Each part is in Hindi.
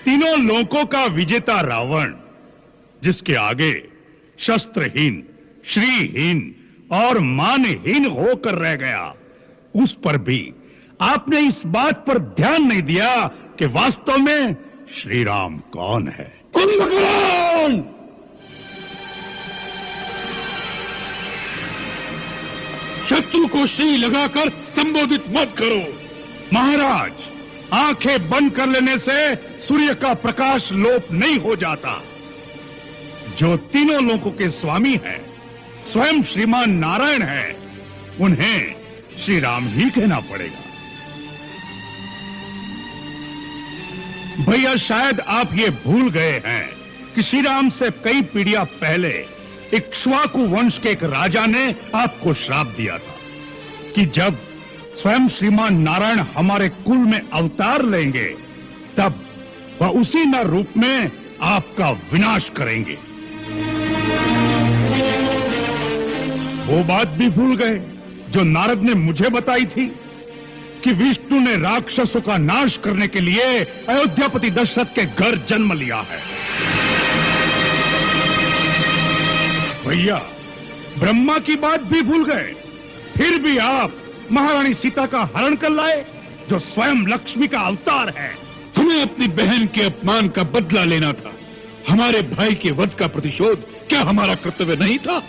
तीनों लोकों का विजेता रावण, जिसके आगे शस्त्रहीन, श्रीहीन और मानहीन होकर रह गया, उस पर भी आपने इस बात पर ध्यान नहीं दिया कि वास्तव में श्री राम कौन है। कुंभकर्ण! शत्रु को श्री लगाकर संबोधित मत करो। महाराज, आंखें बंद कर लेने से सूर्य का प्रकाश लोप नहीं हो जाता। जो तीनों लोकों के स्वामी हैं, स्वयं श्रीमान नारायण है, उन्हें श्री राम ही कहना पड़ेगा। भैया, शायद आप ये भूल गए हैं कि श्री राम से कई पीढ़ियां पहले इक्ष्वाकु वंश के एक राजा ने आपको श्राप दिया था कि जब स्वयं श्रीमान नारायण हमारे कुल में अवतार लेंगे, तब वह उसी न रूप में आपका विनाश करेंगे। वो बात भी भूल गए जो नारद ने मुझे बताई थी कि विष्णु ने राक्षसों का नाश करने के लिए अयोध्यापति दशरथ के घर जन्म लिया है। भैया, ब्रह्मा की बात भी भूल गए, फिर भी आप महारानी सीता का हरण कर लाए, जो स्वयं लक्ष्मी का अवतार है। हमें अपनी बहन के अपमान का बदला लेना था। हमारे भाई के वध का प्रतिशोध क्या हमारा कर्तव्य नहीं था?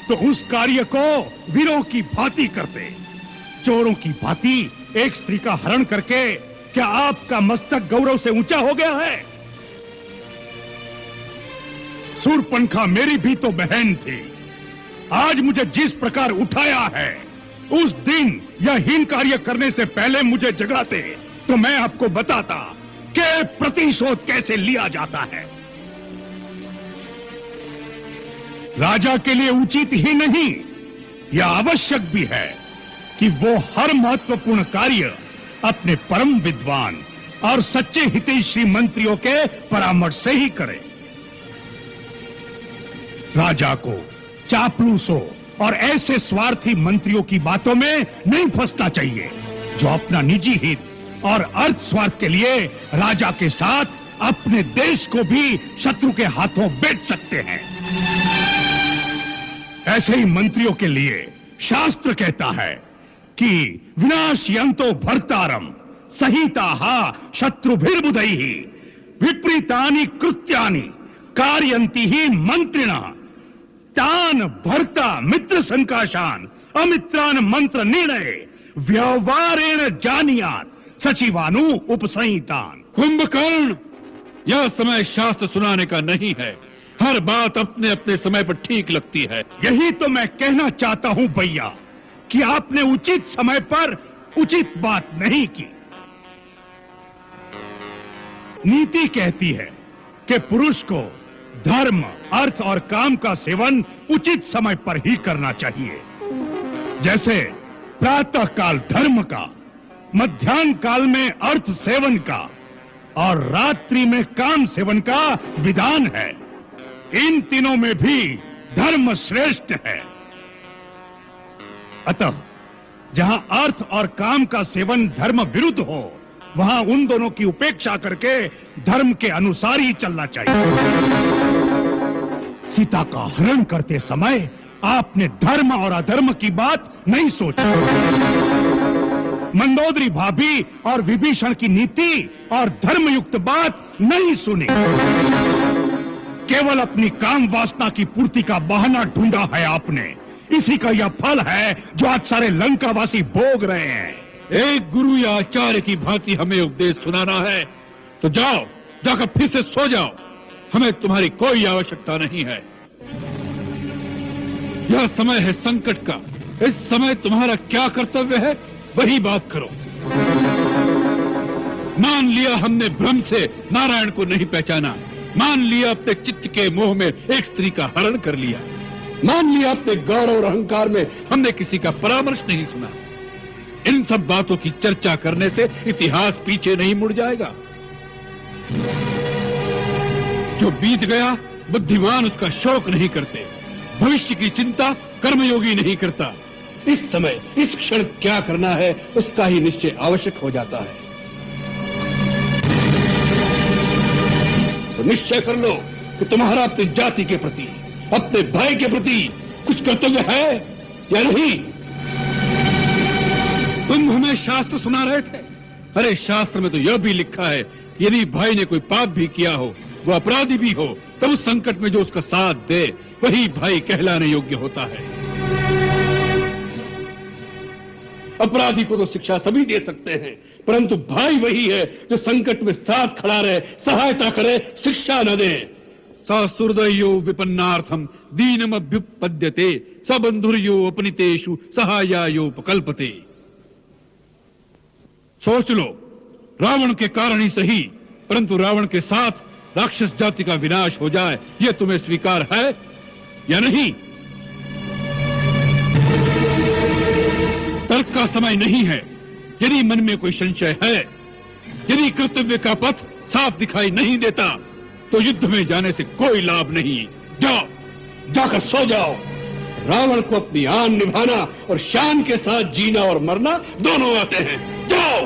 तो उस कार्य को वीरों की भांति करते। चोरों की भांति एक स्त्री का हरण करके क्या आपका मस्तक गौरव से ऊंचा हो गया है? सूर्पणखा मेरी भी तो बहन थी। आज मुझे जिस प्रकार उठाया है, उस दिन यह हीन कार्य करने से पहले मुझे जगाते तो मैं आपको बताता कि प्रतिशोध कैसे लिया जाता है। राजा के लिए उचित ही नहीं, यह आवश्यक भी है कि वो हर महत्वपूर्ण कार्य अपने परम विद्वान और सच्चे हितैषी मंत्रियों के परामर्श से ही करे। राजा को चापलूसों और ऐसे स्वार्थी मंत्रियों की बातों में नहीं फंसना चाहिए जो अपना निजी हित और अर्थ स्वार्थ के लिए राजा के साथ अपने देश को भी शत्रु के हाथों बेच सकते हैं। ऐसे ही मंत्रियों के लिए शास्त्र कहता है कि विनाशयन्तो भर्तारम सहिताः शत्रुभिर्बुधैः विपरीतानि कृत्यानि कारयन्ति ही मंत्रिणः तान भर्ता मित्र संकाशान अमित्रान मंत्र निर्णय व्यवहारेण जानियात सचिवानु उपसंहितान। कुंभकर्ण, यह समय शास्त्र सुनाने का नहीं है। हर बात अपने अपने समय पर ठीक लगती है। यही तो मैं कहना चाहता हूं भैया कि आपने उचित समय पर उचित बात नहीं की। नीति कहती है कि पुरुष को धर्म, अर्थ और काम का सेवन उचित समय पर ही करना चाहिए। जैसे प्रातः काल धर्म का, मध्याह्न काल में अर्थ सेवन का और रात्रि में काम सेवन का विधान है। इन तीनों में भी धर्म श्रेष्ठ है। अतः जहां अर्थ और काम का सेवन धर्म विरुद्ध हो, वहां उन दोनों की उपेक्षा करके धर्म के अनुसार ही चलना चाहिए। सीता का हरण करते समय आपने धर्म और अधर्म की बात नहीं सोची। मंदोदरी भाभी और विभीषण की नीति और धर्मयुक्त बात नहीं सुनी। केवल अपनी काम वासना की पूर्ति का बहाना ढूंढा है आपने। इसी का यह फल है जो आज सारे लंकावासी भोग रहे हैं। एक गुरु या आचार्य की भांति हमें उपदेश सुनाना है तो जाओ, जाकर फिर से सो जाओ। हमें तुम्हारी कोई आवश्यकता नहीं है। यह समय है संकट का। इस समय तुम्हारा क्या कर्तव्य है वही बात करो। मान लिया हमने भ्रम से नारायण को नहीं पहचाना, मान लिया अपने चित्त के मोह में एक स्त्री का हरण कर लिया, मान लिया अपने गौरव और अहंकार में हमने किसी का परामर्श नहीं सुना। इन सब बातों की चर्चा करने से इतिहास पीछे नहीं मुड़ जाएगा। जो बीत गया बुद्धिमान उसका शोक नहीं करते, भविष्य की चिंता कर्मयोगी नहीं करता। इस समय इस क्षण क्या करना है उसका ही निश्चय आवश्यक हो जाता है। तो निश्चय कर लो कि तुम्हारा अपनी जाति के प्रति, अपने भाई के प्रति कुछ कर्तव्य है या नहीं। तुम हमें शास्त्र सुना रहे थे। अरे शास्त्र में तो यह भी लिखा है कि यदि भाई ने कोई पाप भी किया हो, वो अपराधी भी हो, तब उस संकट में जो उसका साथ दे वही भाई कहलाने योग्य होता है। अपराधी को तो शिक्षा सभी दे सकते हैं, परंतु भाई वही है जो संकट में साथ खड़ा रहे, सहायता करे, शिक्षा न दे। ससुहृदयो विपन्नार्थम दीनमभ्युपद्यते सबंधुर्यो अपनितेषु सहायायोपकल्पते। सोच लो, रावण के कारण ही सही, परंतु रावण के साथ राक्षस जाति का विनाश हो जाए, यह तुम्हें स्वीकार है या नहीं? तर्क का समय नहीं है। यदि मन में कोई संशय है, यदि कर्तव्य का पथ साफ दिखाई नहीं देता, तो युद्ध में जाने से कोई लाभ नहीं। जाओ, जाकर सो जाओ। रावण को अपनी आन निभाना और शान के साथ जीना और मरना दोनों आते हैं। जाओ।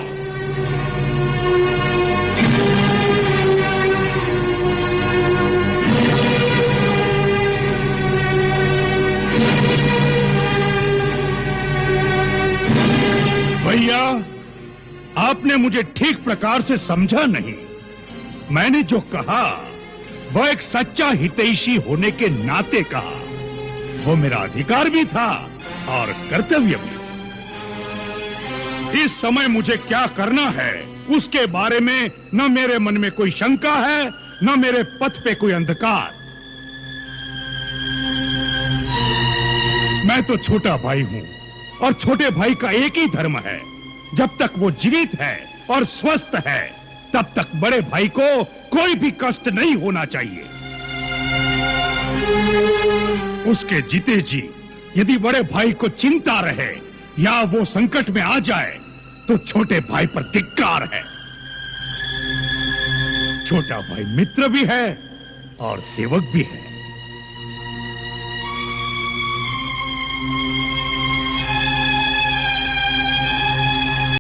भैया, आपने मुझे ठीक प्रकार से समझा नहीं। मैंने जो कहा वह एक सच्चा हितैषी होने के नाते कहा। वो मेरा अधिकार भी था और कर्तव्य भी। इस समय मुझे क्या करना है उसके बारे में न मेरे मन में कोई शंका है, न मेरे पथ पे कोई अंधकार। मैं तो छोटा भाई हूं और छोटे भाई का एक ही धर्म है। जब तक वो जीवित है और स्वस्थ है, तब तक बड़े भाई को कोई भी कष्ट नहीं होना चाहिए। उसके जीते जी यदि बड़े भाई को चिंता रहे या वो संकट में आ जाए, तो छोटे भाई पर धिक्कार है। छोटा भाई मित्र भी है और सेवक भी है।